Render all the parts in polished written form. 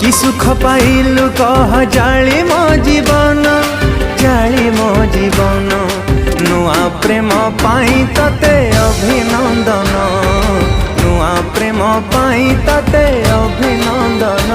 कि सुख पाइलु कह जाली मो जीवन, जाली मो जीवन। नुआ प्रेम पाई तते अभिनंदन, नुआ प्रेम पाई तते अभिनंदन।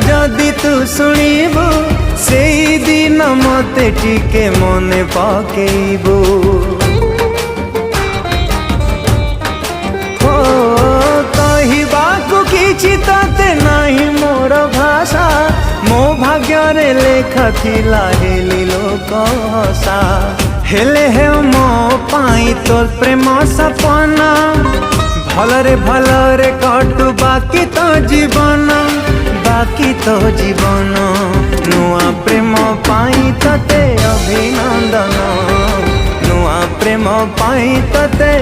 जदि तू शुणु से दिन मते टिके मने पकेबू। हो कहबाकू किछि तते नहीं मोर भाषा, मो भाग्य रे लेखा थिला हेली लोक हसा। हेले हे मो पाई तोर प्रेम सपना, भलरे भलरे कटु बाकी तो जीवन, बाकी तो जीवन। नुआ प्रेम पाई तते अभिनंदन, नुआ प्रेम पाई तते